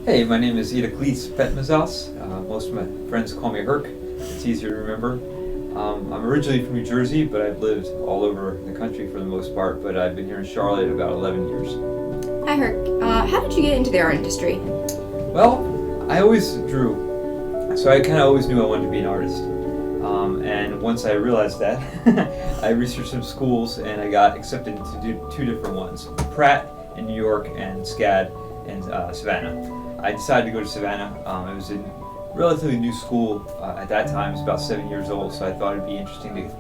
Hey, my name is Eraklis Petmezas. Most of my friends call me Herc. It's easier to remember. I'm originally from New Jersey, but I've lived all over the country for the most part, but I've been here in Charlotte about 11 years. Hi, Herc. How did you get into the art industry? Well, I always drew, so I kind of always knew I wanted to be an artist. And once I realized that, I researched some schools and I got accepted to do two different ones, Pratt in New York and SCAD in Savannah. I decided to go to Savannah. It was a relatively new school at that time. It was about 7 years old, so I thought it'd be interesting to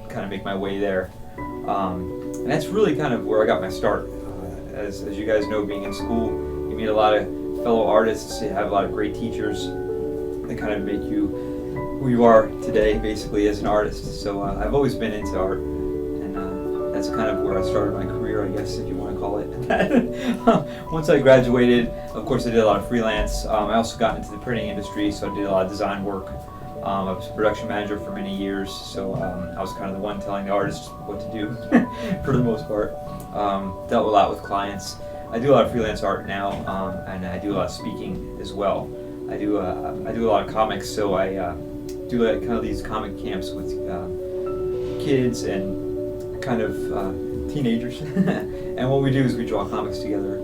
kind of make my way there. And that's really kind of where I got my start. As you guys know, being in school, you meet a lot of fellow artists, you have a lot of great teachers that kind of make you who you are today, basically, as an artist. So I've always been into art, and that's kind of where I started my career, I guess, if you want to call it that. Once I graduated, of course, I did a lot of freelance. I also got into the printing industry, so I did a lot of design work. I was a production manager for many years, so I was kind of the one telling the artists what to do for the most part. Dealt a lot with clients. I do a lot of freelance art now, and I do a lot of speaking as well. I do a lot of comics, so I do like kind of these comic camps with kids and kind of teenagers. And what we do is we draw comics together,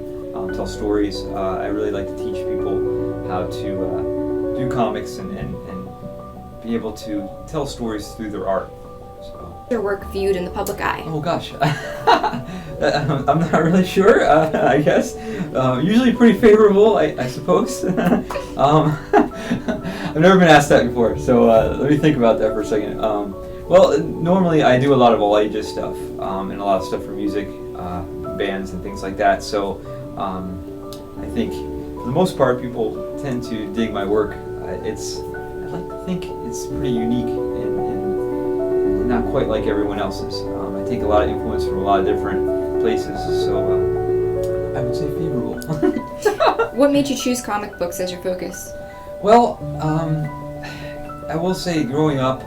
tell stories. I really like to teach people how to do comics and be able to tell stories through their art. So. Your work viewed in the public eye? Oh gosh, I'm not really sure. I guess usually pretty favorable, I suppose. I've never been asked that before, so let me think about that for a second. Well, normally I do a lot of all ages stuff and a lot of stuff for music, bands and things like that. So I think for the most part, people tend to dig my work. I like to think it's pretty unique and not quite like everyone else's. I take a lot of influence from a lot of different places, so I would say favorable. What made you choose comic books as your focus? Well, I will say growing up,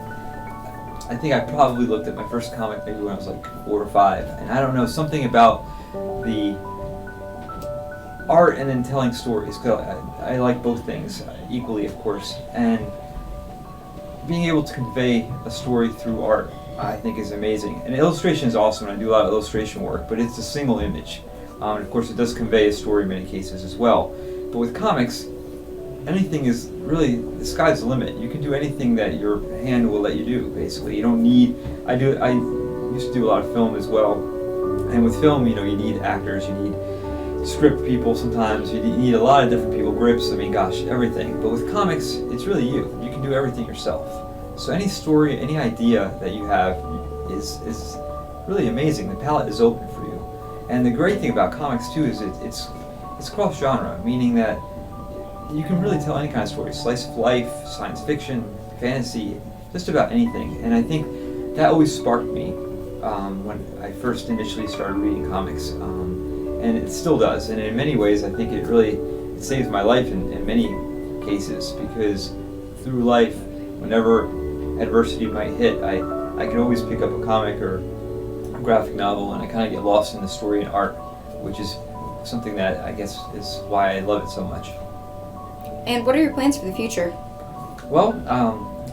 I think I probably looked at my first comic maybe when I was like 4 or 5, and I don't know, something about the art and then telling stories, because I like both things equally, of course, and being able to convey a story through art, I think, is amazing. And illustration is awesome, and I do a lot of illustration work, but it's a single image. And of course, it does convey a story in many cases as well. But with comics, anything is really, the sky's the limit. You can do anything that your hand will let you do, basically. You don't need, I used to do a lot of film as well. And with film, you need actors, you need script people sometimes, you need a lot of different people, grips, I mean, gosh, everything. But with comics, it's really you. You can do everything yourself. So any story, any idea that you have is really amazing. The palette is open for you. And the great thing about comics too is it's cross-genre, meaning that you can really tell any kind of story, slice of life, science fiction, fantasy, just about anything. And I think that always sparked me when I first initially started reading comics. And it still does. And in many ways, I think it saves my life in many cases, because through life, whenever adversity might hit, I can always pick up a comic or a graphic novel, and I kind of get lost in the story and art, which is something that I guess is why I love it so much. And what are your plans for the future? Well,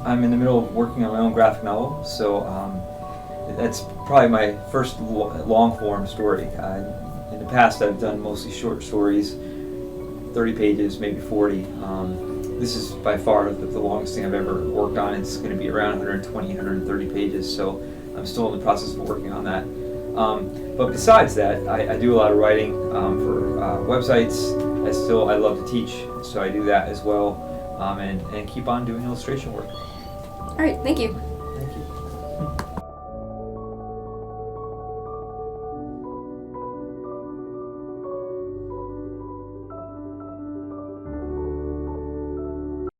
I'm in the middle of working on my own graphic novel, so that's probably my first long-form story. In the past, I've done mostly short stories, 30 pages, maybe 40. This is by far the longest thing I've ever worked on. It's going to be around 120, 130 pages, so I'm still in the process of working on that. But besides that, I do a lot of writing for websites. I love to teach, so I do that as well, and keep on doing illustration work. All right, thank you.